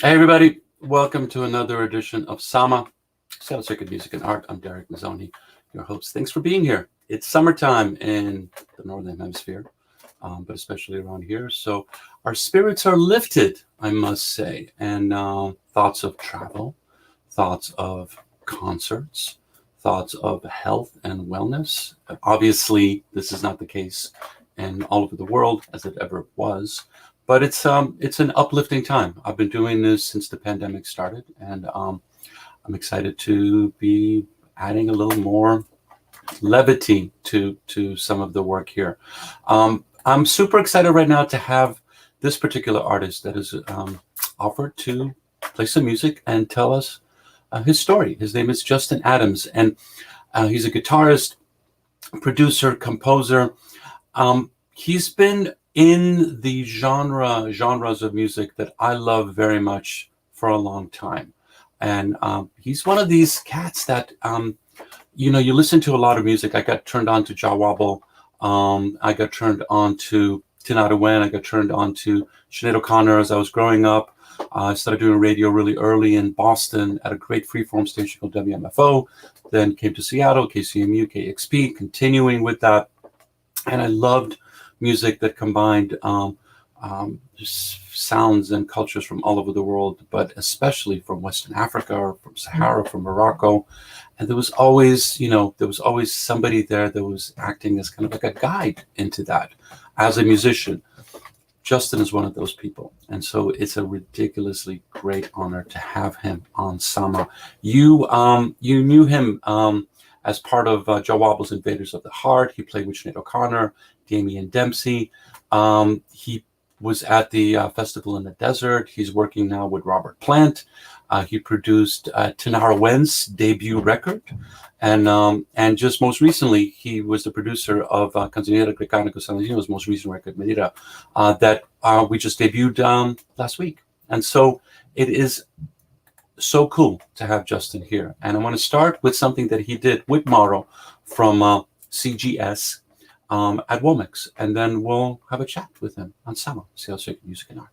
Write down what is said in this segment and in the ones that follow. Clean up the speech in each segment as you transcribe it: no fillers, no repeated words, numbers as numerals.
Hey everybody, welcome to another edition of Sama, South Circuit Music and Art. I'm Derek Mazzoni, your host. Thanks for being here. It's summertime in the Northern Hemisphere, but especially around here. So our spirits are lifted, I must say, and thoughts of travel, thoughts of concerts, thoughts of health and wellness. Obviously, this is not the case in all over the world as it ever was. But it's an uplifting time. I've been doing this since the pandemic started, and I'm excited to be adding a little more levity to some of the work here. I'm super excited right now to have this particular artist that is offered to play some music and tell us his story. His name is Justin Adams, and he's a guitarist, producer, composer. He's been in the genres of music that I love very much for a long time. And he's one of these cats that, you listen to a lot of music. I got turned on to Jah Wobble. I got turned on to Tinariwen. I got turned on to Sinead O'Connor as I was growing up. I started doing radio really early in Boston at a great freeform station called WMFO. Then came to Seattle, KCMU, KXP, continuing with that. And I loved music that combined sounds and cultures from all over the world, but especially from Western Africa or from Sahara, from Morocco. And there was always, somebody there that was acting as kind of like a guide into that as a musician. Justin is one of those people. And so it's a ridiculously great honor to have him on Sama. You knew him as part of Jah Wobble's Invaders of the Heart. He played with Sinead O'Connor, Damien Dempsey. He was at the Festival in the Desert. He's working now with Robert Plant. He produced Tinariwen's debut record. And just most recently, he was the producer of Canzoniera Grecana Costanzino's most recent record, Medida, that we just debuted last week. And so it is so cool to have Justin here. And I want to start with something that he did with Mauro from CGS at Womex, and then we'll have a chat with him on Sama, South Circuit Music and Art.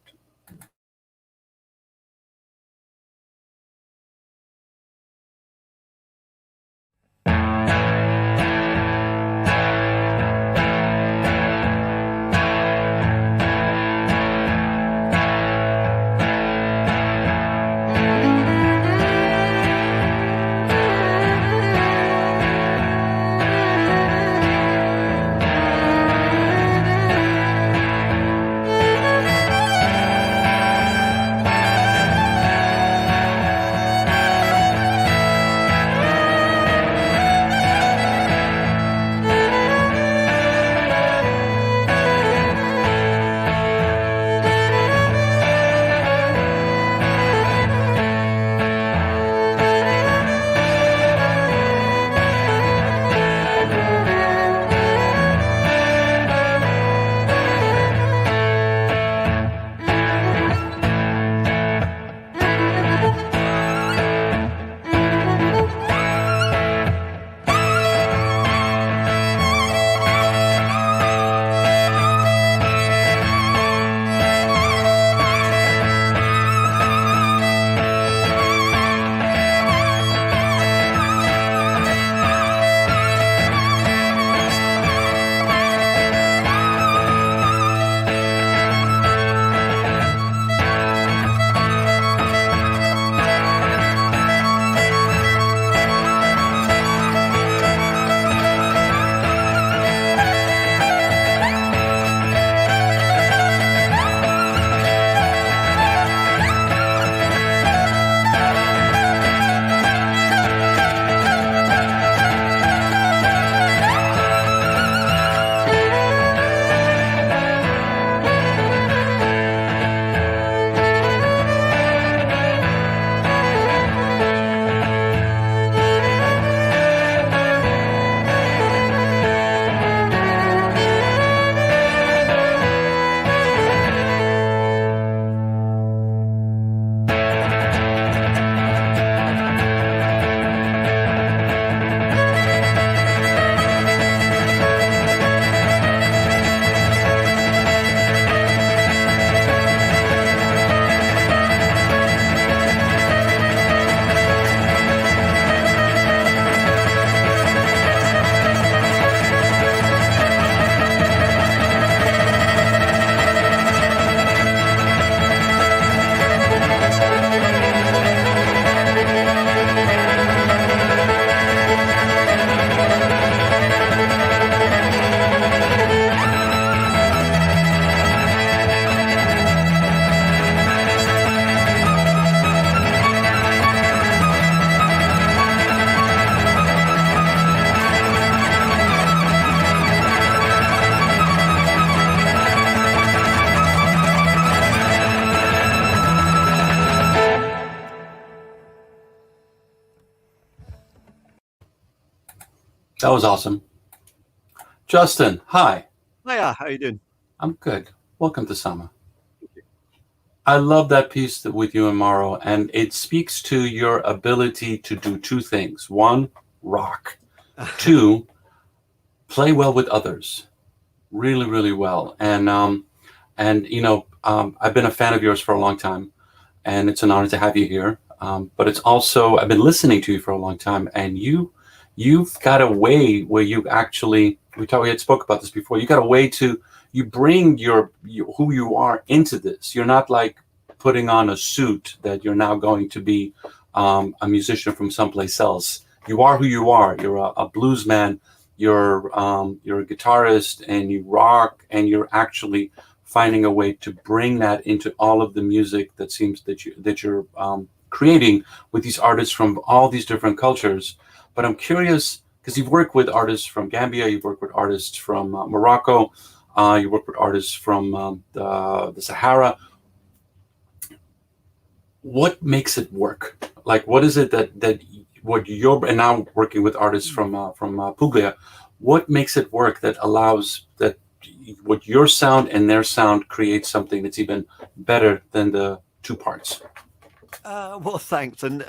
That was awesome. Justin, hi. Hiya, how you doing? I'm good. Welcome to Sama. I love that piece with you and Morrow, and it speaks to your ability to do two things. One, rock. Two, play well with others. Really, really well. And I've been a fan of yours for a long time, and it's an honor to have you here. But it's also I've been listening to you for a long time, and you've got a way where you actually we had spoke about this before. You got a way to you bring who you are into this. You're not like putting on a suit that you're now going to be a musician from someplace else. You are who you are. You're a blues man. You're a guitarist, and you rock, and you're actually finding a way to bring that into all of the music that seems that you're creating with these artists from all these different cultures. But I'm curious because you've worked with artists from Gambia, you've worked with artists from Morocco, you work with artists from the Sahara. What makes it work? Like, what is it that what you're and now working with artists from Puglia? What makes it work that allows that what your sound and their sound creates something that's even better than the two parts? Well, thanks, and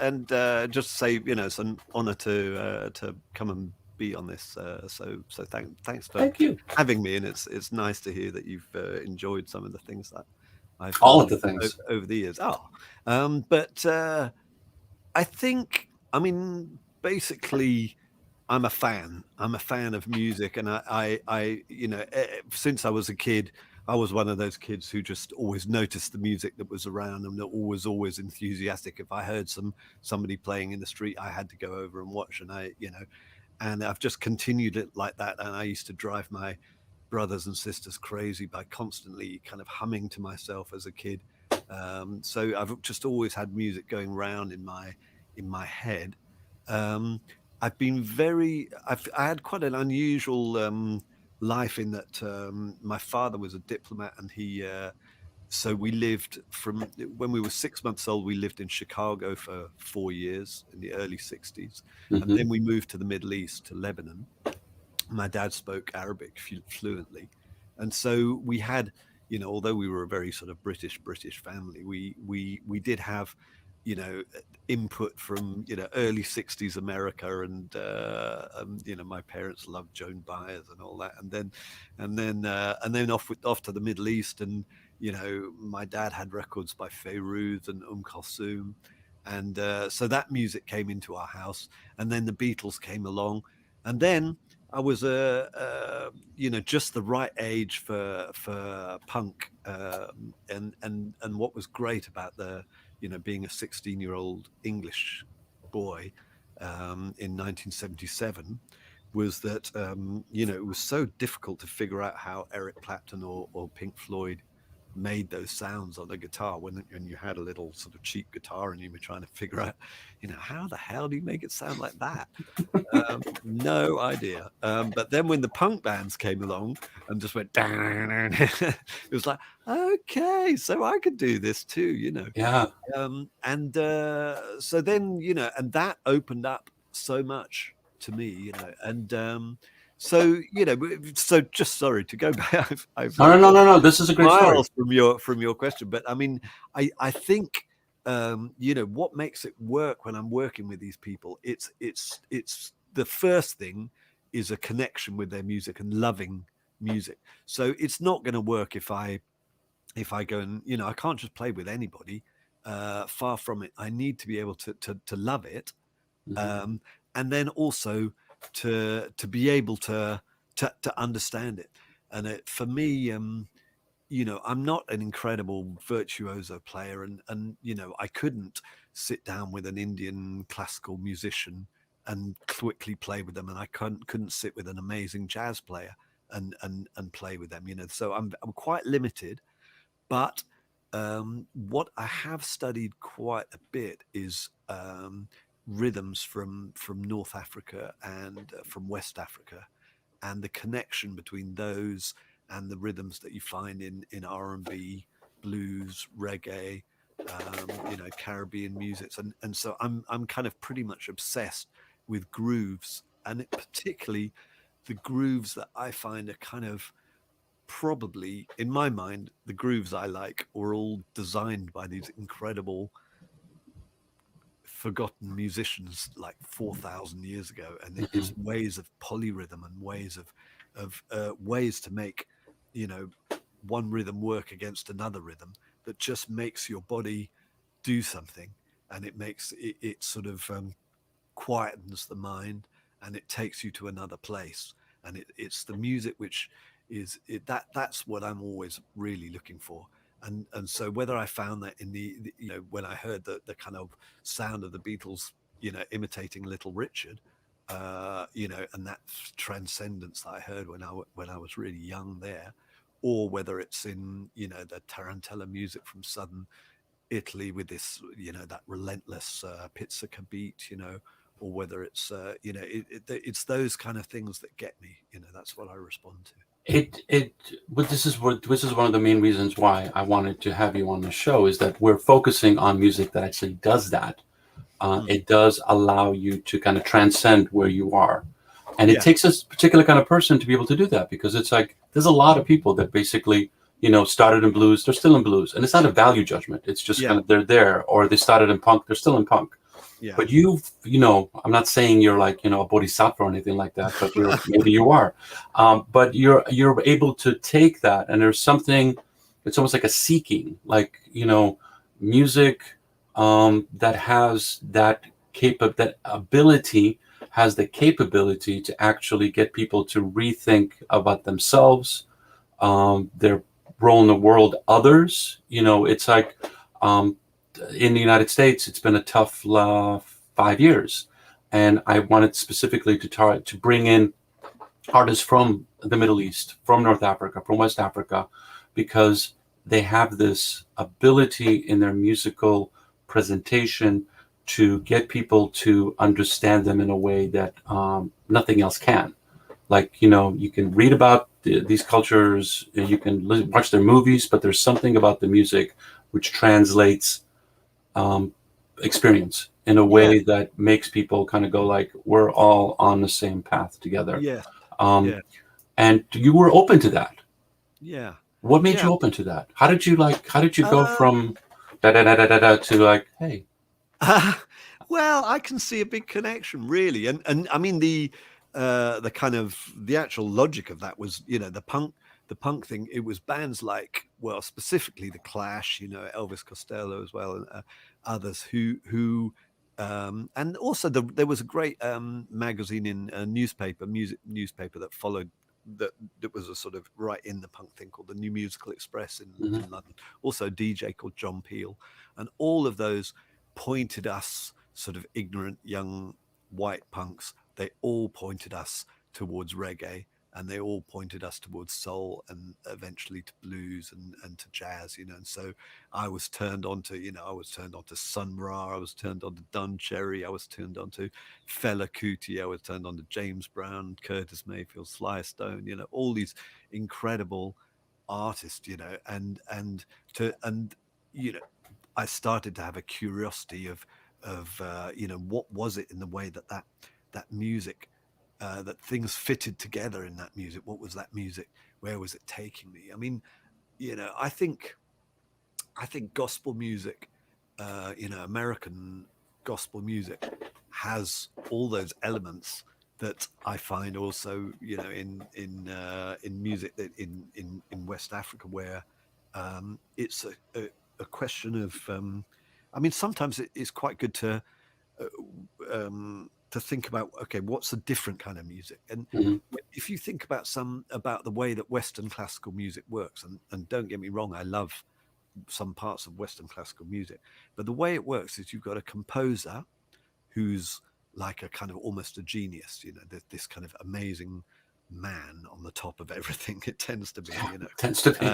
just to say, it's an honour to come and be on this. So thanks for Thank you. having me, and it's nice to hear that you've enjoyed some of the things that I've All of done the things. over the years. But I think, basically, I'm a fan. I'm a fan of music, and since I was a kid, I was one of those kids who just always noticed the music that was around, and always enthusiastic. If I heard somebody playing in the street, I had to go over and watch, and I've just continued it like that. And I used to drive my brothers and sisters crazy by constantly kind of humming to myself as a kid. So I've just always had music going round in my head. I've been I had quite an unusual life in that my father was a diplomat, and so we lived from when we were 6 months old. We lived in Chicago for 4 years in the early 60s, and then we moved to the Middle East, to Lebanon. My dad spoke Arabic fluently, and so we had, although we were a very sort of British family, we did have, input from early 60s America, and my parents loved Joan Baez and all that, and then off to the Middle East, and my dad had records by Fairuz and Kulthum, and so that music came into our house, and then the Beatles came along, and then I was just the right age for punk, and what was great about being a 16-year-old English boy in 1977 was that it was so difficult to figure out how Eric Clapton or Pink Floyd made those sounds on the guitar when you had a little sort of cheap guitar and you were trying to figure out, how the hell do you make it sound like that? No idea. But then when the punk bands came along and just went down, it was like, okay, so I could do this too, Yeah. So then, and that opened up so much to me, and so just sorry to go back. No. This is a great story. Miles from your question, but I think what makes it work when I'm working with these people, it's the first thing is a connection with their music and loving music. So it's not going to work if I go and I can't just play with anybody. Far from it. I need to be able to love it, and then also to be able to understand it. And for me, I'm not an incredible virtuoso player, and I couldn't sit down with an Indian classical musician and quickly play with them, and I couldn't sit with an amazing jazz player and play with them. So I'm quite limited, but what I have studied quite a bit is rhythms from North Africa and from West Africa, and the connection between those and the rhythms that you find in R&B, blues, reggae, Caribbean music, and so I'm kind of pretty much obsessed with grooves particularly the grooves that I find are kind of probably, in my mind, the grooves I like were all designed by these incredible forgotten musicians like 4,000 years ago, and it's ways of polyrhythm and ways to make, you know, one rhythm work against another rhythm that just makes your body do something, and it makes it sort of quietens the mind, and it takes you to another place, and it's the music which is that's what I'm always really looking for. And so whether I found that in the you know, when I heard the kind of sound of the Beatles, you know, imitating Little Richard, you know, and that transcendence that I heard when I was really young there, or whether it's in, you know, the tarantella music from southern Italy with this, you know, that relentless pizzica beat, you know, or whether it's you know, it's those kind of things that get me, you know. That's what I respond to. But this is one of the main reasons why I wanted to have you on the show, is that we're focusing on music that actually does that. It does allow you to kind of transcend where you are, and it takes a particular kind of person to be able to do that, because it's like there's a lot of people that basically, you know, started in blues, they're still in blues, and it's not a value judgment. It's just kind of they're there, or they started in punk, they're still in punk. Yeah. But you know, I'm not saying you're like, you know, a bodhisattva or anything like that, but maybe you are. But you're able to take that, and there's something, it's almost like a seeking, like, you know, music that has that ability, has the capability to actually get people to rethink about themselves, their role in the world, others. You know, it's like, in the United States, it's been a tough 5 years, and I wanted specifically to bring in artists from the Middle East, from North Africa, from West Africa, because they have this ability in their musical presentation to get people to understand them in a way that nothing else can. Like, you know, you can read about these cultures, you can watch their movies, but there's something about the music which translates experience in a way that makes people kind of go like, we're all on the same path together. And you were open to that. What made you open to that? How did you go from da da da da da da to like, hey? Well, I can see a big connection, really, and I mean the kind of the actual logic of that was, you know, the punk thing. It was bands like, well, specifically the Clash, you know, Elvis Costello as well, and others who and also there was a great magazine in music newspaper that followed that was a sort of right in the punk thing, called the New Musical Express in London. Also a DJ called John Peel, and all of those pointed us, sort of ignorant young white punks, they all pointed us towards reggae, and they all pointed us towards soul, and eventually to blues and to jazz, you know. And so I was turned on to, you know, I was turned on to Sun Ra, I was turned on to Dun Cherry, I was turned on to Fela Kuti, I was turned on to James Brown, Curtis Mayfield, Sly Stone, you know, all these incredible artists, you know, and you know, I started to have a curiosity of you know, what was it in the way that music, that things fitted together in that music. What was that music? Where was it taking me? I mean, you know, I think gospel music, you know, American gospel music has all those elements that I find also, you know, in music that in West Africa, where it's a question of, I mean, sometimes it's quite good to think about, okay, what's a different kind of music? And if you think about the way that Western classical music works, and don't get me wrong, I love some parts of Western classical music, but the way it works is you've got a composer who's like a kind of almost a genius, you know, this kind of amazing man on the top of everything. It tends to be, you know, tends to be.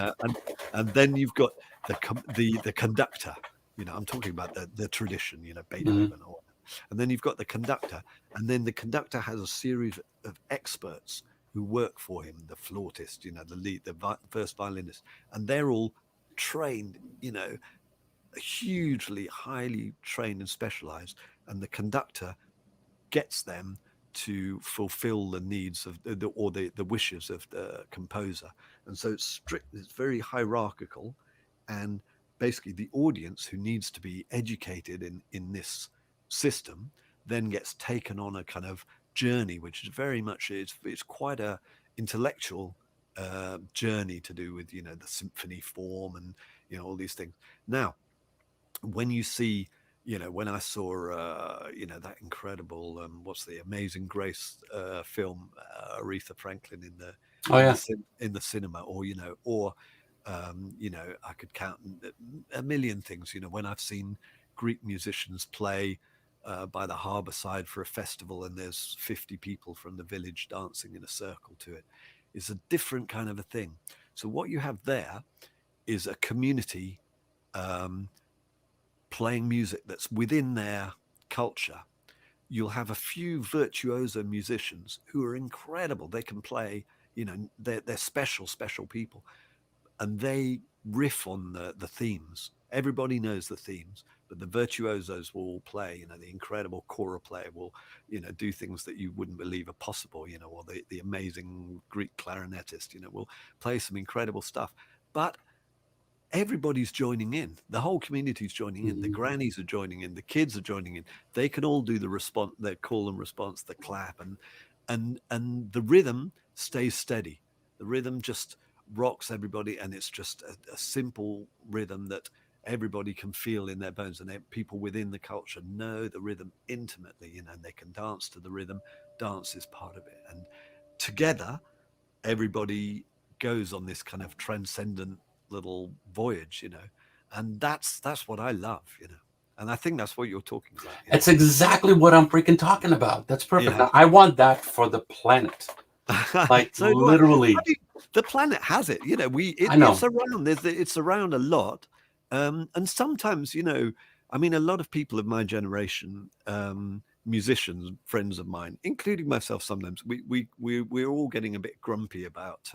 And then you've got the conductor, you know, I'm talking about the tradition, you know, Beethoven, or, and then you've got the conductor, and then the conductor has a series of experts who work for him, the flautist, you know, the first violinist, and they're all trained, you know, hugely highly trained and specialized, and the conductor gets them to fulfill the needs of the wishes of the composer. And so it's strict, it's very hierarchical, and basically the audience who needs to be educated in this system then gets taken on a kind of journey, which is very much, it's quite a intellectual journey to do with, you know, the symphony form and, you know, all these things. Now, when you see, you know, when I saw, you know, that incredible, what's the Amazing Grace film, Aretha Franklin in the cinema, or, you know, or, you know, I could count a million things, you know, when I've seen Greek musicians play by the harbour side for a festival, and there's 50 people from the village dancing in a circle to it. It's a different kind of a thing. So what you have there is a community playing music that's within their culture. You'll have a few virtuoso musicians who are incredible. They can play, you know, they're special people, and they riff on the themes. Everybody knows the themes, but the virtuosos will all play, you know, the incredible choral player will, you know, do things that you wouldn't believe are possible, you know, or the amazing Greek clarinetist, you know, will play some incredible stuff. But everybody's joining in. The whole community's joining in. The grannies are joining in. The kids are joining in. They can all do the response, the call and response, the clap, and the rhythm stays steady. The rhythm just rocks everybody, and it's just a simple rhythm that everybody can feel in their bones, and people within the culture know the rhythm intimately, you know, and they can dance to the rhythm. Dance is part of it, and together everybody goes on this kind of transcendent little voyage, you know, and that's what I love, you know, and I think that's what you're talking about. It's exactly what I'm freaking talking about. That's perfect. Yeah. I want that for the planet. Like so literally, the planet has it. You know, it's around. It's around a lot, and sometimes, you know, I mean, a lot of people of my generation, musicians, friends of mine, including myself, sometimes we're all getting a bit grumpy about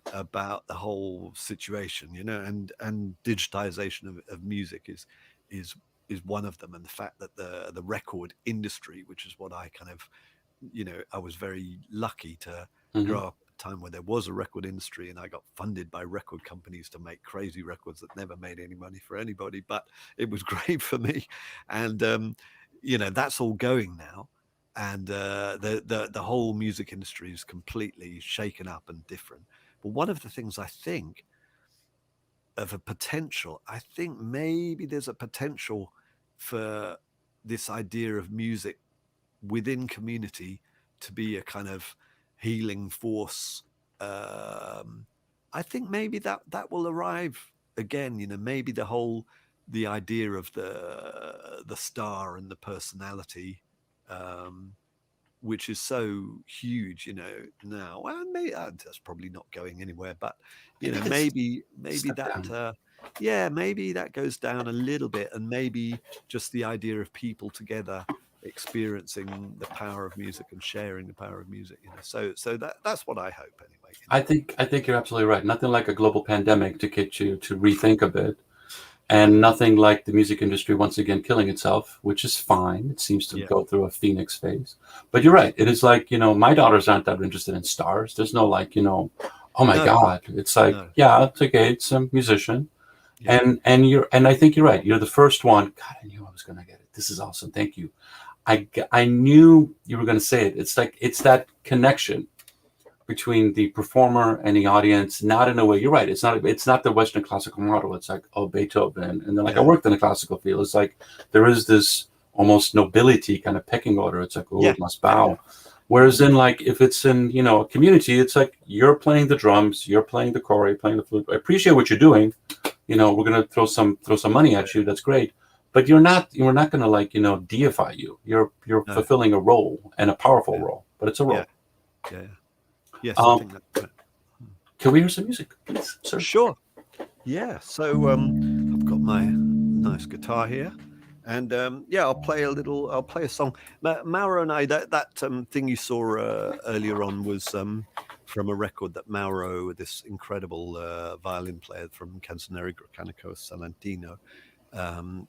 the whole situation, you know, and digitization of music is one of them, and the fact that the record industry, which is what I kind of, you know, I was very lucky to grow up at a time where there was a record industry, and I got funded by record companies to make crazy records that never made any money for anybody, but it was great for me. And you know, that's all going now, and the whole music industry is completely shaken up and different. But one of the things I think of a potential, I think maybe there's a potential for this idea of music within community to be a kind of healing force. I think maybe that will arrive again, you know, maybe the idea of the star and the personality, which is so huge, you know, now. Well, maybe that's probably not going anywhere, but, you know, maybe that, maybe that goes down a little bit, and maybe just the idea of people together experiencing the power of music and sharing the power of music, you know. So that's what I hope anyway. You know? I think you're absolutely right. Nothing like a global pandemic to get you to rethink a bit. And nothing like the music industry once again killing itself, which is fine. It seems to go through a phoenix phase. But you're right. It is like, you know, my daughters aren't that interested in stars. There's no like, you know, oh my God. It's like, it's okay. It's a musician. Yeah. And I think you're right. You're the first one. God, I knew I was going to get it. This is awesome. Thank you. I knew you were going to say it. It's like, it's that connection between the performer and the audience, not in a way, you're right, it's not the Western classical model. It's like, oh, Beethoven, and then like I worked in the classical field. It's like there is this almost nobility kind of pecking order. It's like, oh, it must bow. Whereas in like, if it's in, you know, a community, it's like you're playing the drums, you're playing the choir, you're playing the flute. I appreciate what you're doing. You know, we're gonna throw some money at you. That's great. But we're not gonna like, you know, deify you. You're fulfilling a role, and a powerful role, but it's a role. Yes, I think that's right. Can we hear some music, please, sir? Sure. Yeah. So I've got my nice guitar here, and I'll play a song. Mauro and I, that thing you saw earlier on was from a record that Mauro, this incredible violin player from Canzoneri Greccanico Salentino, Him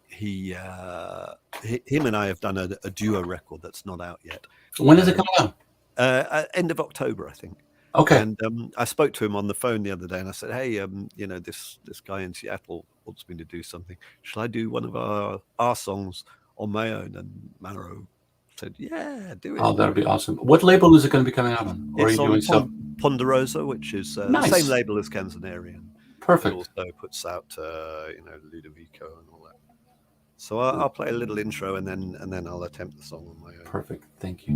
and I have done a duo record that's not out yet. When is it coming out? End of October, I think. Okay. And I spoke to him on the phone the other day, and I said, "Hey, this guy in Seattle wants me to do something. Shall I do one of our songs on my own?" And Maro said, "Yeah, do it." Oh, that'd be awesome. What label is it going to be coming out on? Or It's are you doing on Ponderosa, which is the same label as Canzonerian. Perfect. It also puts out Ludovico and all that. So I'll play a little intro and then I'll attempt the song on my own. Perfect. Thank you.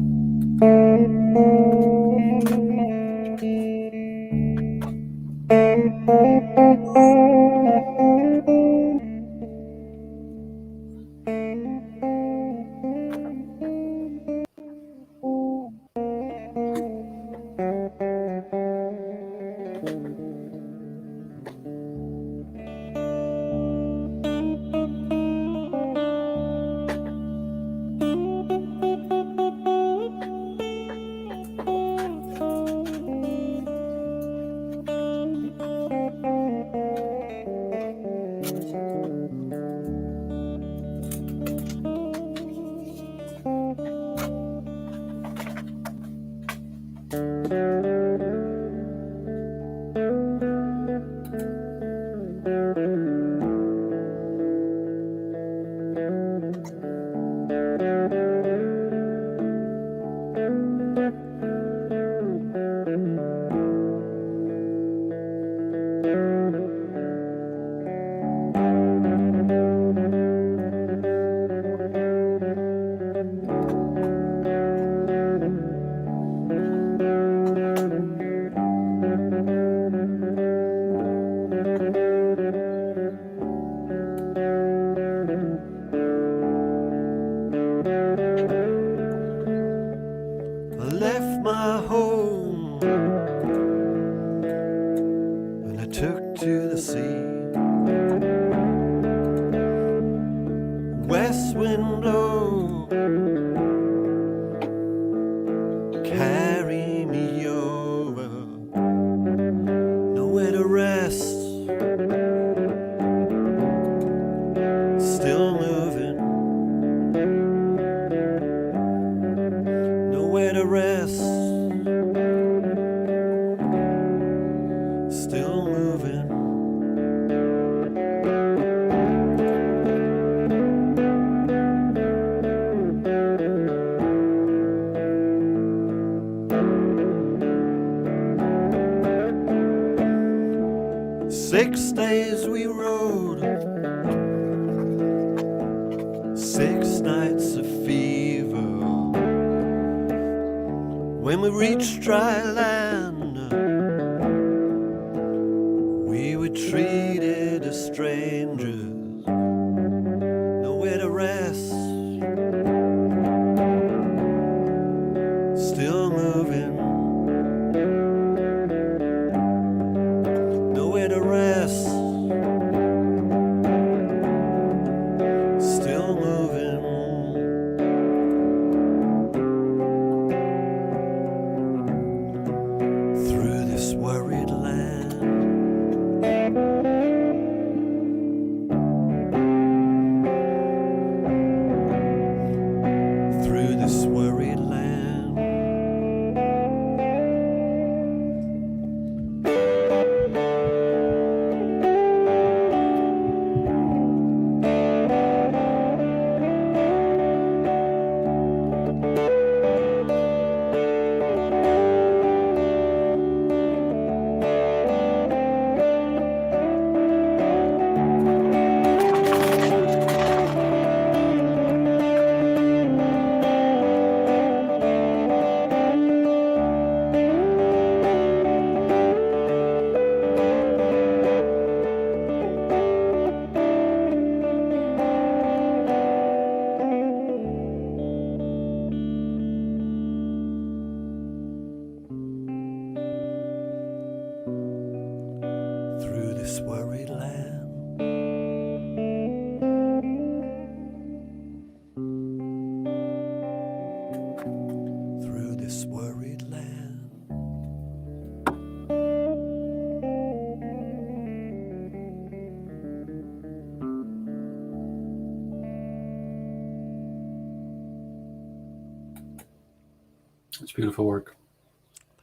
It's beautiful work.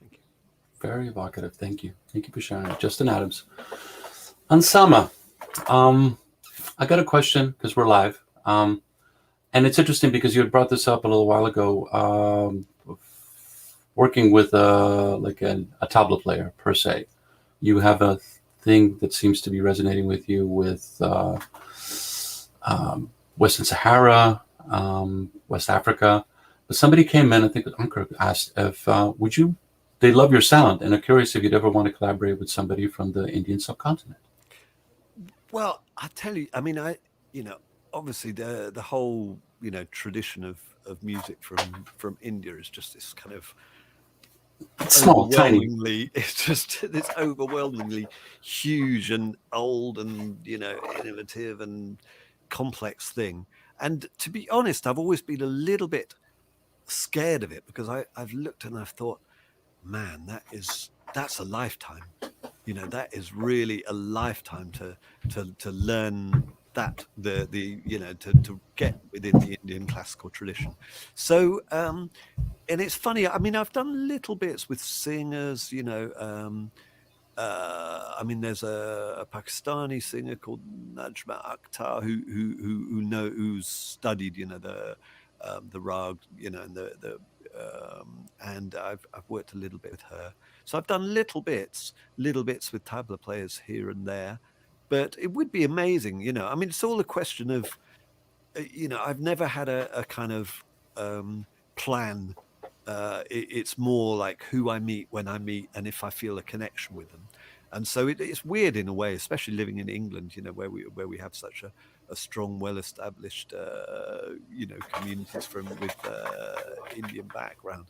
Thank you. Very evocative. Thank you. Thank you for sharing it. Justin Adams. Ansama, I got a question because we're live. And it's interesting because you had brought this up a little while ago, working with like a tabla player per se. You have a thing that seems to be resonating with you with Western Sahara, West Africa. But somebody came in, I think Uncle asked if would you, they love your sound and are curious if you'd ever want to collaborate with somebody from the Indian subcontinent. Well, I tell you, I mean, obviously the whole, tradition of music from India is just this kind of Small, tiny. It's just this overwhelmingly huge and old and, innovative and complex thing. And to be honest, I've always been a little bit scared of it because I've looked and I've thought, man, that's a lifetime. That is really a lifetime to learn that to get within the Indian classical tradition. So and it's funny, I mean, I've done little bits with singers, I mean, there's a Pakistani singer called Najma Akhtar who's studied, the rag, and and I've worked a little bit with her. So I've done little bits with tabla players here and there, but it would be amazing, I mean, it's all a question of, I've never had a kind of plan. It's more like who I meet when I meet and if I feel a connection with them. And so it's weird in a way, especially living in England, where we have such a strong, well-established, communities with Indian background.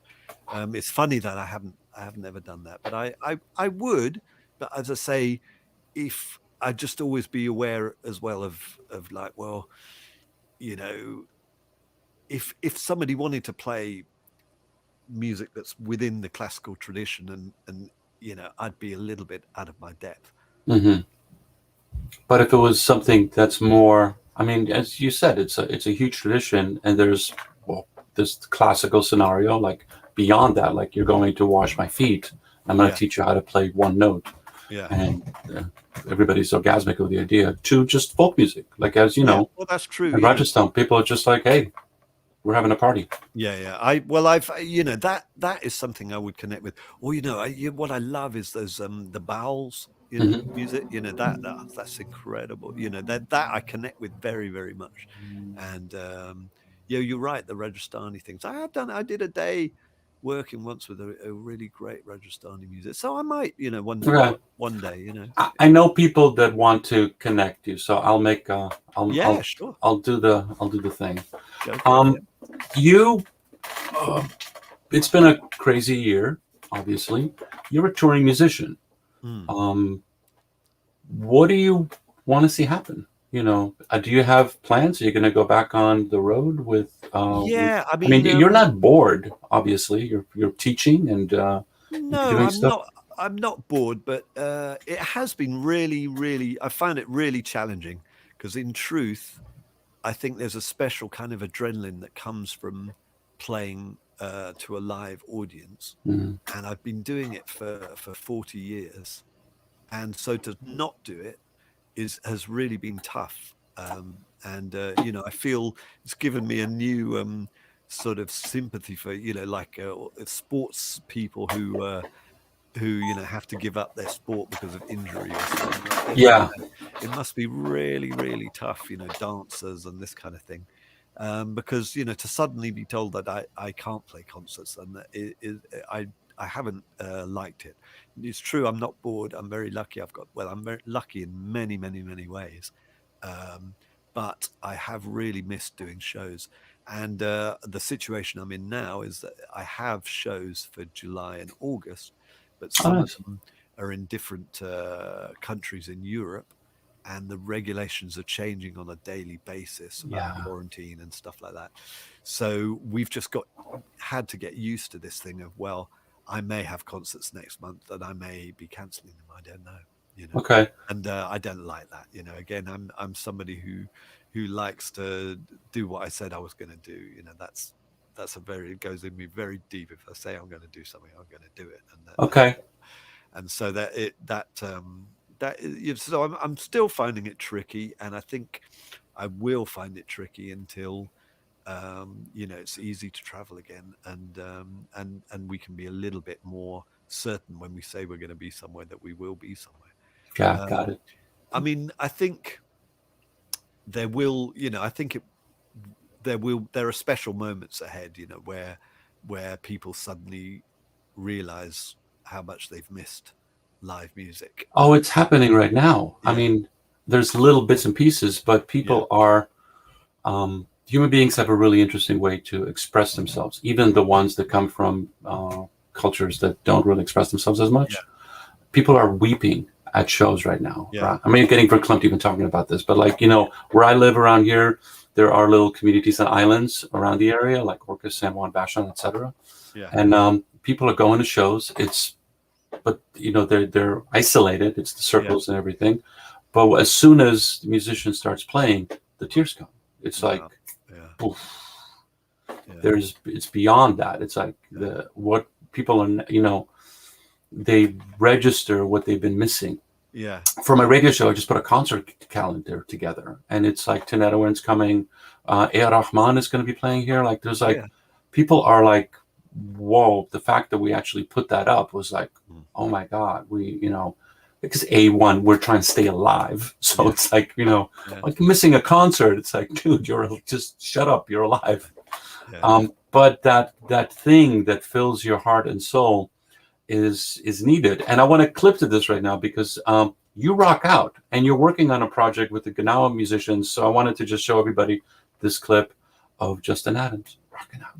It's funny that I haven't ever done that, but I would. But as I say, if I'd just always be aware as well of like, well, if somebody wanted to play music that's within the classical tradition and I'd be a little bit out of my depth. Mm-hmm. But if it was something that's more, I mean, as you said, it's a huge tradition, and there's this classical scenario, like beyond that, like you're going to wash my feet, I'm going to teach you how to play one note, and everybody's orgasmic with the idea, to just folk music, like, as you know, well, that's true. In Rajasthan, people are just like, hey, we're having a party. I've that is something I would connect with. Or what I love is those the bowels, music. That's incredible. That I connect with very, very much. And you're right. The Rajasthani things I have done. I did a day working once with a really great Rajasthani music. So I might, one day. I know people that want to connect you, so I'll make. Sure. I'll do the thing. Okay, It's been a crazy year. Obviously, you're a touring musician. What do you want to see happen? Do you have plans? Are you going to go back on the road with? I mean, you're not bored. Obviously, you're teaching and doing stuff. I'm not bored, but it has been really, really. I found it really challenging because, in truth, I think there's a special kind of adrenaline that comes from playing to a live audience, and I've been doing it for 40 years, and so to not do it has really been tough. I feel it's given me a new sort of sympathy for like sports people who have to give up their sport because of injury or something. It must be really, really tough, dancers and this kind of thing, because to suddenly be told that I can't play concerts, and I haven't liked it. It's true, I'm not bored. I'm very lucky. I'm very lucky in many, many, many ways, but I have really missed doing shows. And the situation I'm in now is that I have shows for July and August, but some of them are in different countries in Europe, and the regulations are changing on a daily basis about quarantine and stuff like that. So we've just had to get used to this thing of, well, I may have concerts next month and I may be cancelling them. I don't know. Okay. And I don't like that. Again, I'm somebody who likes to do what I said I was going to do. it goes in me very deep. If I say I'm going to do something, I'm going to do it. Okay. And so so I'm still finding it tricky, and I think I will find it tricky until it's easy to travel again, and we can be a little bit more certain when we say we're going to be somewhere that we will be somewhere. Yeah, got it. I mean, I think there will, there are special moments ahead, where people suddenly realize how much they've missed live music. Oh, it's happening right now. Yeah. I mean, there's little bits and pieces, but people are, human beings have a really interesting way to express themselves, even the ones that come from cultures that don't really express themselves as much. Yeah. People are weeping at shows right now. Yeah. Right? I mean, getting verklempt even talking about this, but like, where I live around here, there are little communities and islands around the area, like Orcas, San Juan, Vashon, etc. Yeah. And people are going to shows. But they're isolated. It's the circles and everything. But as soon as the musician starts playing, the tears come. It's like, oof. Yeah. It's beyond that. It's like what people are, they register what they've been missing. Yeah. For my radio show, I just put a concert calendar together, and it's like Tinariwen's coming. Rahman is going to be playing here. Like, there's like, people are like, whoa, the fact that we actually put that up was like, oh my God, because we're trying to stay alive. So it's like, like missing a concert. It's like, dude, just shut up. You're alive. Yeah. But that thing that fills your heart and soul is needed. And I want to clip to this right now because you rock out and you're working on a project with the Gnawa musicians. So I wanted to just show everybody this clip of Justin Adams rocking out.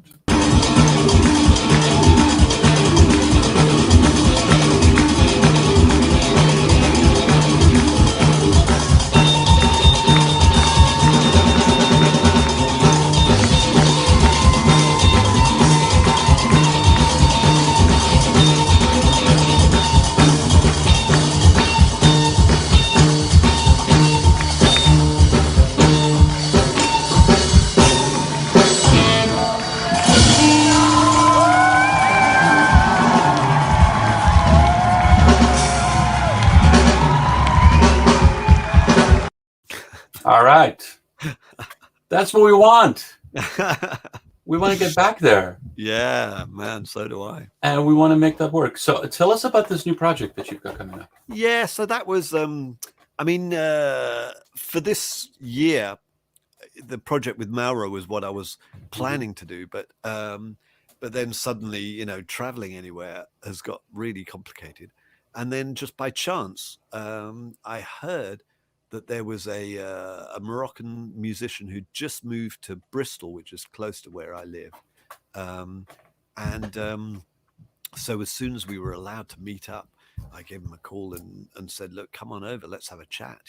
All right. That's what we want. We want to get back there. Yeah, man, so do I. And we want to make that work. So tell us about this new project that you've got coming up. Yeah, so that was, for this year, the project with Mauro was what I was planning to do. But then suddenly, traveling anywhere has got really complicated. And then just by chance, I heard that there was a Moroccan musician who just moved to Bristol, which is close to where I live. So as soon as we were allowed to meet up, I gave him a call and said, look, come on over, let's have a chat,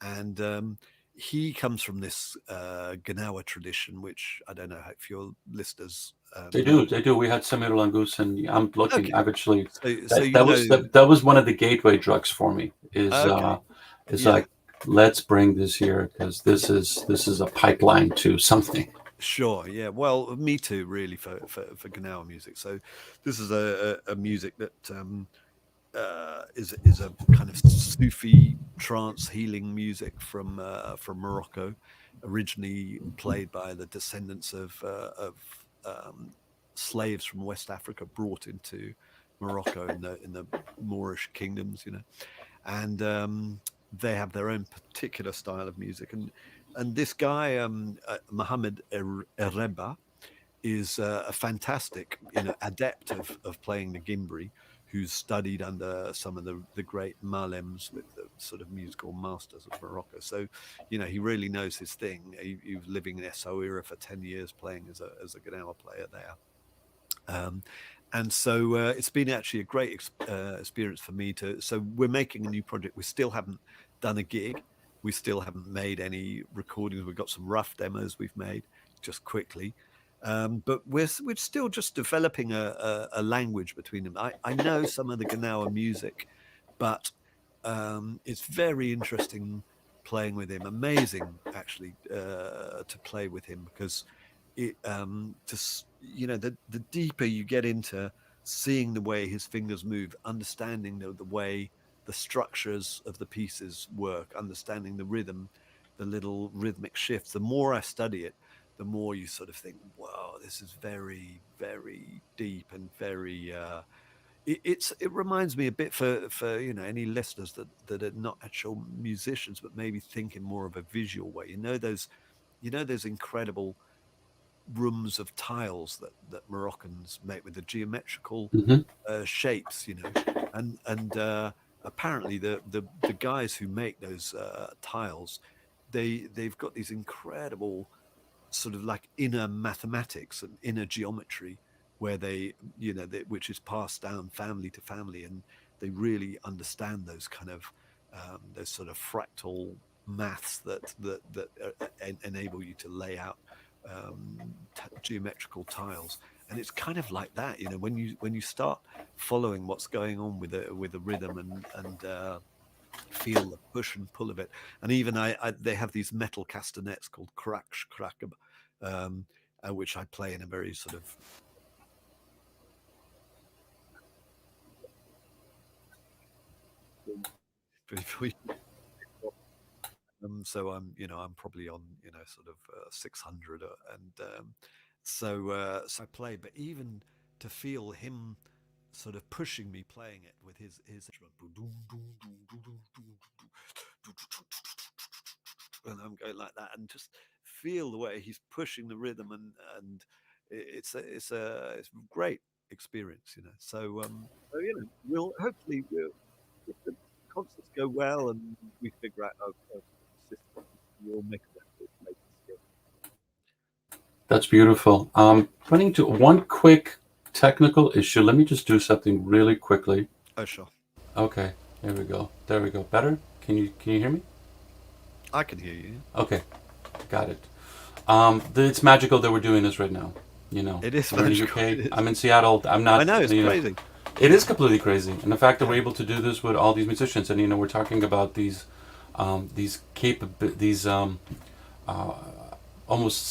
And he comes from this Gnawa tradition, which I don't know if your listeners... They do. We had seminal angus, and I'm looking. Okay. I've actually... So that was one of the gateway drugs for me, like, let's bring this here because this is a pipeline to something. Sure, yeah. Well, me too, really, for Gnawa music. So this is a music that is a kind of Sufi trance healing music from Morocco, originally played by the descendants of slaves from West Africa brought into Morocco in the Moorish kingdoms, and they have their own particular style of music, and this guy Mohamed Ereba is a fantastic adept of playing the gimbri, who's studied under some of the great malems with the sort of musical masters of Morocco. So he really knows his thing. He was living in Essaouira for 10 years playing as a Gnawa player there. And so it's been actually a great experience for me so we're making a new project. We still haven't done a gig. We still haven't made any recordings. We've got some rough demos we've made just quickly. But we're still just developing a language between them. I know some of the Gnawa music, but it's very interesting playing with him. Amazing, actually, to play with him because the deeper you get into seeing the way his fingers move, understanding the way the structures of the pieces work, understanding the rhythm, the little rhythmic shifts, the more I study it, the more you sort of think, wow, this is very, very deep and very it reminds me a bit for any listeners that are not actual musicians but maybe think in more of a visual way. Those incredible rooms of tiles that Moroccans make with the geometrical Hmm. shapes, and apparently the guys who make those tiles, they've got these incredible sort of like inner mathematics and inner geometry where which is passed down family to family, and they really understand those kind of those sort of fractal maths that enable you to lay out geometrical tiles. And it's kind of like that, when you start following what's going on with the rhythm and feel the push and pull of it. And even they have these metal castanets called crack, which I play in a very sort of so I'm probably on sort of 600 and so I play, but even to feel him sort of pushing me playing it with his and I'm going like that and just feel the way he's pushing the rhythm, and it's a great experience, so we'll hopefully if the concerts go well and we figure out a system, we'll make a record later this year. That's beautiful. Running to one quick technical issue. Let me just do something really quickly. Oh, sure. Okay, there we go. There we go. Better? Can you hear me? I can hear you. Okay, got it. It's magical that we're doing this right now. It is I'm in the magical. UK. I'm in Seattle. I'm not. I know, it's crazy. It is completely crazy, and the fact that we're able to do this with all these musicians, and we're talking about these almost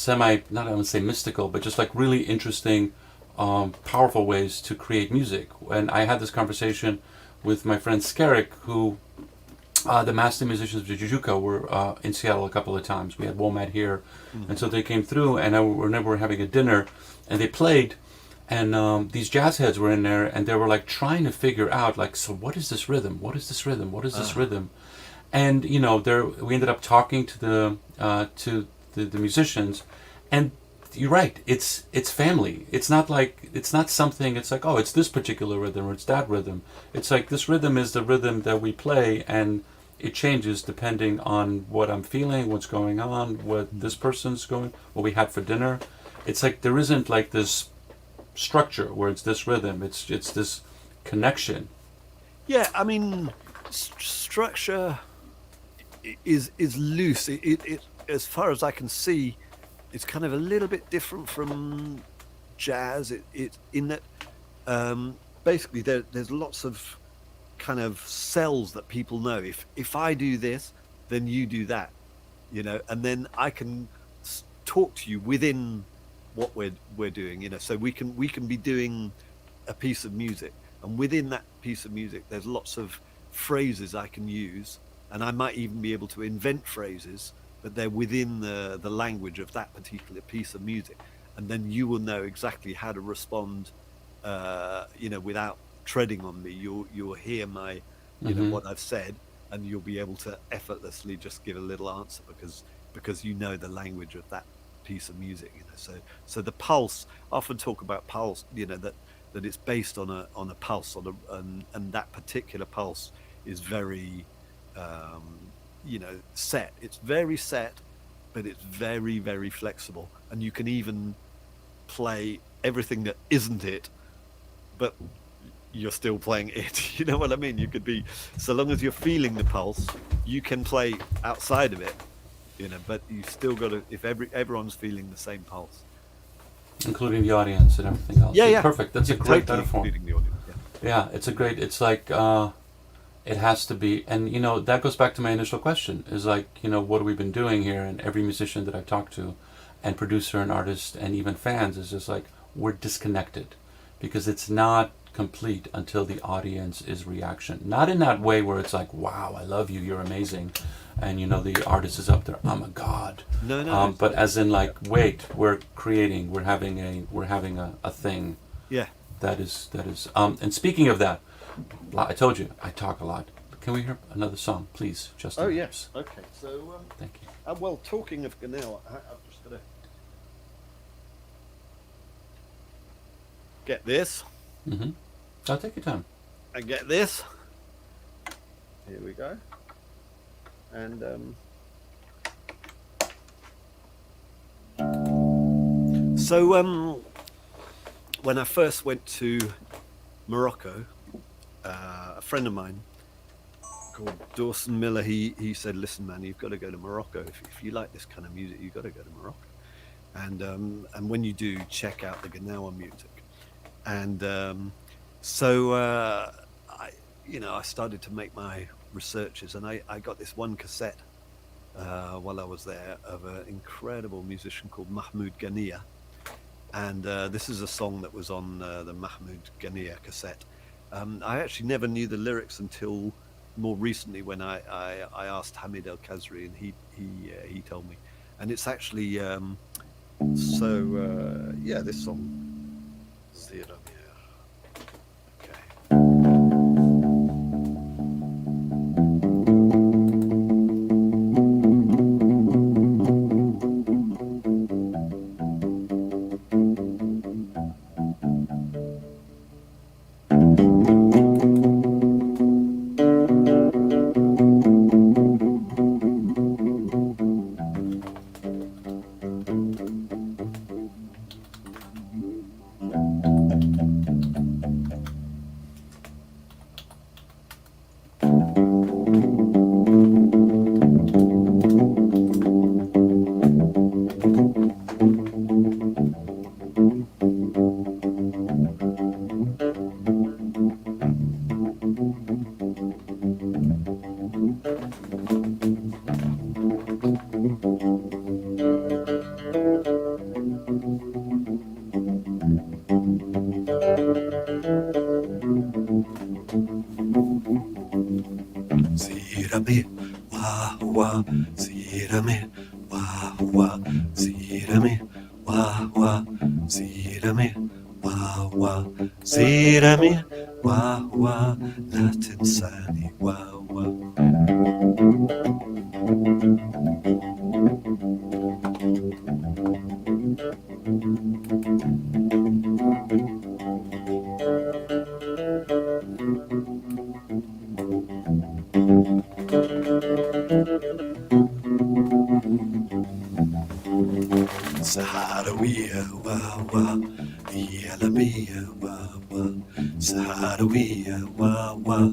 not I would say mystical, but just like really interesting, powerful ways to create music. And I had this conversation with my friend Skerrick, who the master musicians of the Jujuka were in Seattle a couple of times. We had WOMAD here, and so they came through, and I remember having a dinner, and they played. And these jazz heads were in there, and they were like trying to figure out, like, so what is this rhythm? What is this rhythm? What is this rhythm? And we ended up talking to the musicians, and you're right. It's family. It's not something. It's like, oh, it's this particular rhythm or it's that rhythm. It's like this rhythm is the rhythm that we play, and it changes depending on what I'm feeling, what's going on, what this person's going, what we had for dinner. It's like there isn't like this structure where it's this rhythm. It's this connection. Yeah, I mean, structure is loose. It as far as I can see, it's kind of a little bit different from jazz. It's in that basically there's lots of kind of cells that people know. If I do this, then you do that, and then I can talk to you within what we're doing, so we can be doing a piece of music, and within that piece of music there's lots of phrases I can use, and I might even be able to invent phrases, but they're within the language of that particular piece of music, and then you will know exactly how to respond without treading on me. You'll hear my what I've said, and you'll be able to effortlessly just give a little answer because you know the language of that piece of music, so the pulse, I often talk about pulse, that it's based on a pulse, and that particular pulse is very set. It's very set, but it's very, very flexible, and you can even play everything that isn't it, but you're still playing it. You know what I mean? You could be, so long as you're feeling the pulse, you can play outside of it, but you still got to, if everyone's feeling the same pulse, including the audience and everything else. Yeah. Perfect. That's a great totally metaphor. including the audience. Yeah, it's like it has to be, and that goes back to my initial question, is like, what have we been doing here? And every musician that I've talked to, and producer and artist and even fans is just like, we're disconnected because it's not complete until the audience is reaction. Not in that way where it's like, wow, I love you, you're amazing, and you know the artist is up there, I'm a god. No. But as in like, wait, we're creating, we're having a thing. Yeah. That is. And speaking of that, I told you I talk a lot. Can we hear another song, please, Justin? Oh yes. Okay. So Thank you. well, talking of Gnawa, I'm just gonna get this. Mm-hmm. I'll take your time. I get this. Here we go. And so when I first went to Morocco, a friend of mine called Dawson Miller, he said, "Listen, man, you've got to go to Morocco. If you like this kind of music, you've got to go to Morocco. And when you do, check out the Gnawa music." And so I started to make my researches, and I got this one cassette while I was there of an incredible musician called Mahmoud Ghania. And this is a song that was on the Mahmoud Ghania cassette. I actually never knew the lyrics until more recently when I asked Hamid El Khazri, and he told me. And it's actually this song, Zira. زيرمي وهو لا تنساني وهو سهروية وهو هي لبية وهو سهروية وهو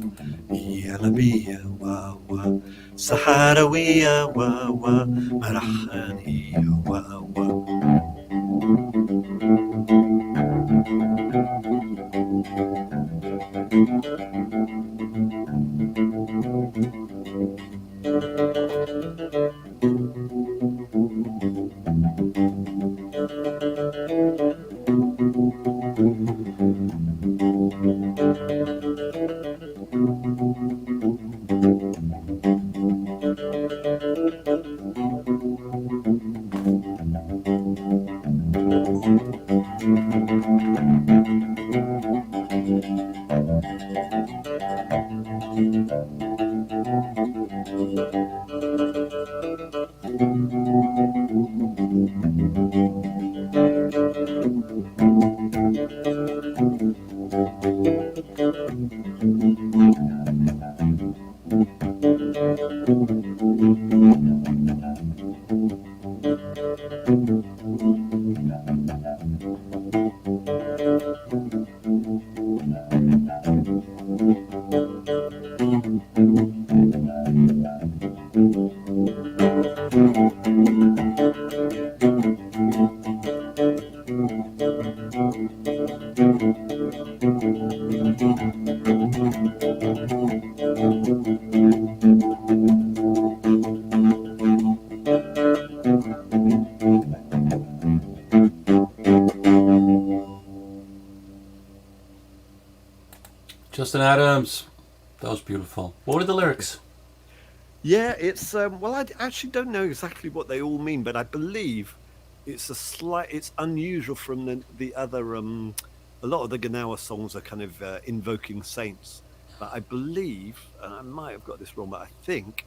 هي لبية وهو سهروية وهو مرحانية وهو Justin Adams. That was beautiful. What were the lyrics? Yeah, it's well, I actually don't know exactly what they all mean, but I believe it's unusual from the other. A lot of the Gnawa songs are kind of invoking saints, but I believe, and I might have got this wrong, but I think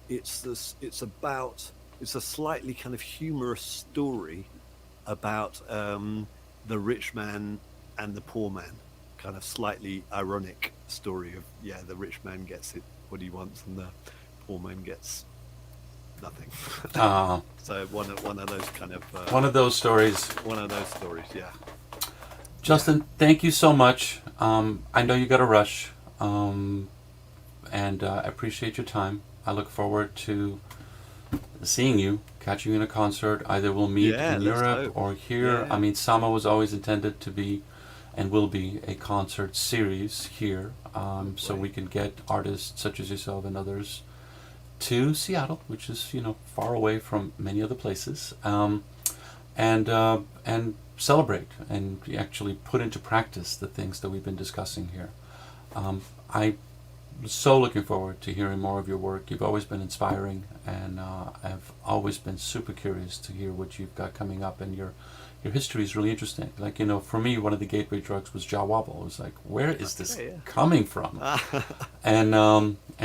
it's a slightly kind of humorous story about the rich man and the poor man, kind of slightly ironic story of the rich man gets what he wants and the poor man gets nothing. So one of those kind of one of those stories. One of those stories, yeah. Justin, thank you so much. I know you got to rush, and I appreciate your time. I look forward to seeing you, catching you in a concert. Either we'll meet in Europe or here. Yeah. I mean, Sama was always intended to be and will be a concert series here, so we can get artists such as yourself and others to Seattle, which is far away from many other places, and celebrate and actually put into practice the things that we've been discussing here. I'm so looking forward to hearing more of your work. You've always been inspiring, and I've always been super curious to hear what you've got coming up, and your history is really interesting. Like, for me, one of the gateway drugs was Jah Wobble. It was like, where is this coming from? And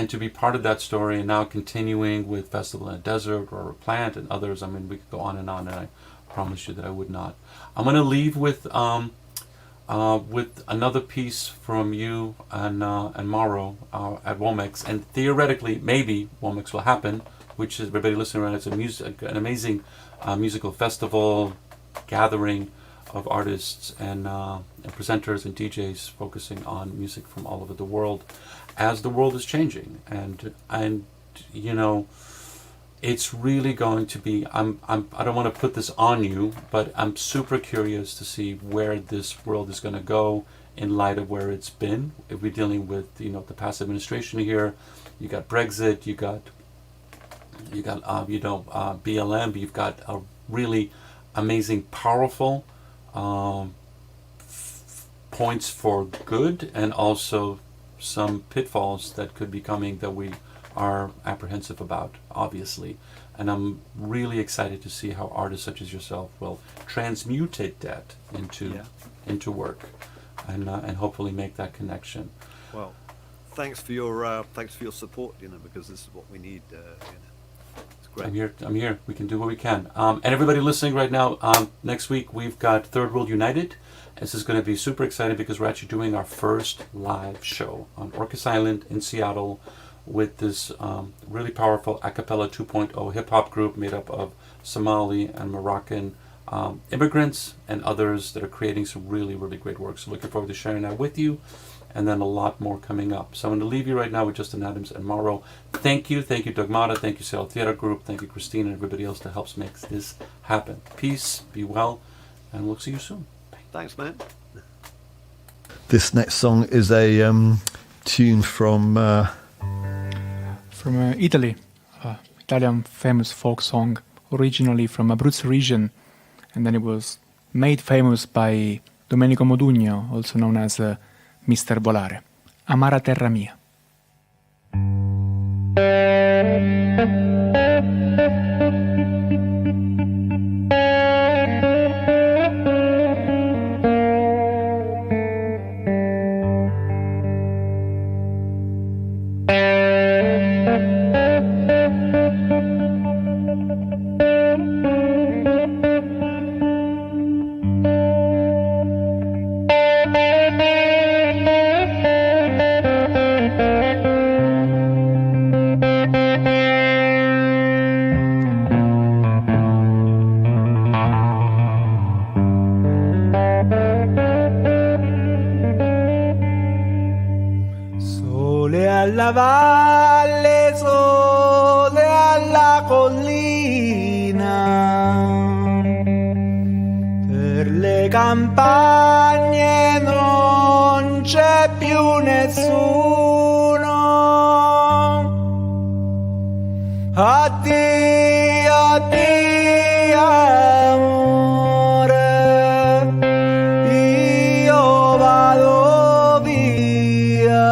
to be part of that story, and now continuing with Festival in the Desert or Plant and others, I mean, we could go on, and I promise you that I would not. I'm going to leave with another piece from you and Mauro at Womex, and theoretically, maybe Womex will happen, which is, everybody listening around, it's an amazing musical festival gathering of artists and presenters and DJs focusing on music from all over the world, as the world is changing, and it's really going to be. I don't want to put this on you, but I'm super curious to see where this world is going to go in light of where it's been. If we're dealing with the past administration here, you got Brexit, you got BLM, but you've got a really amazing, powerful points for good, and also some pitfalls that could be coming that we are apprehensive about, obviously. And I'm really excited to see how artists such as yourself will transmutate that into work, and hopefully make that connection. Well, thanks for your support, because this is what we need. It's great. I'm here. We can do what we can. And everybody listening right now, next week we've got Third World United. This is going to be super exciting because we're actually doing our first live show on Orcas Island in Seattle with this really powerful a cappella 2.0 hip-hop group made up of Somali and Moroccan immigrants and others that are creating some really, really great work. So looking forward to sharing that with you, and then a lot more coming up. So I'm going to leave you right now with Justin Adams and Mauro. Thank you, Dogmata, thank you, Cielo Theater Group, thank you, Christine, and everybody else that helps make this happen. Peace, be well, and we'll see you soon. Thanks, man. This next song is a tune from Italy, Italian famous folk song, originally from Abruzzo region, and then it was made famous by Domenico Modugno, also known as Mr. Volare. Amara terra mia. alla valle, sole alla collina, per le campagne non c'è più nessuno. Addio, addio amore, io vado via.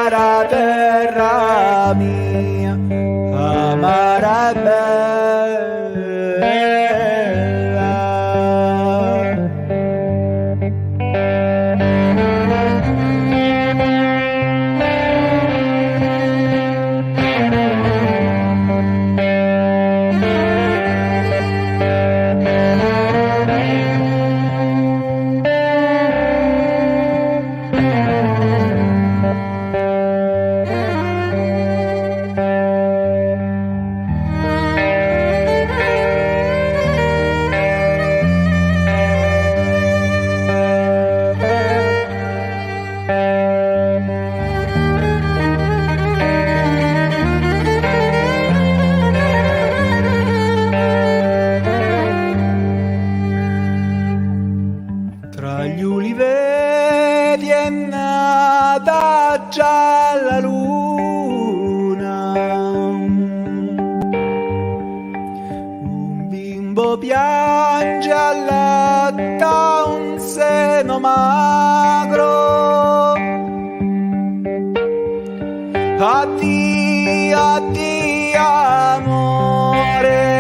cara terra mia, amara e bella. Tra gli uliveti è nata già la luna, un bimbo piange allatta un seno magro. Addio, addio amore,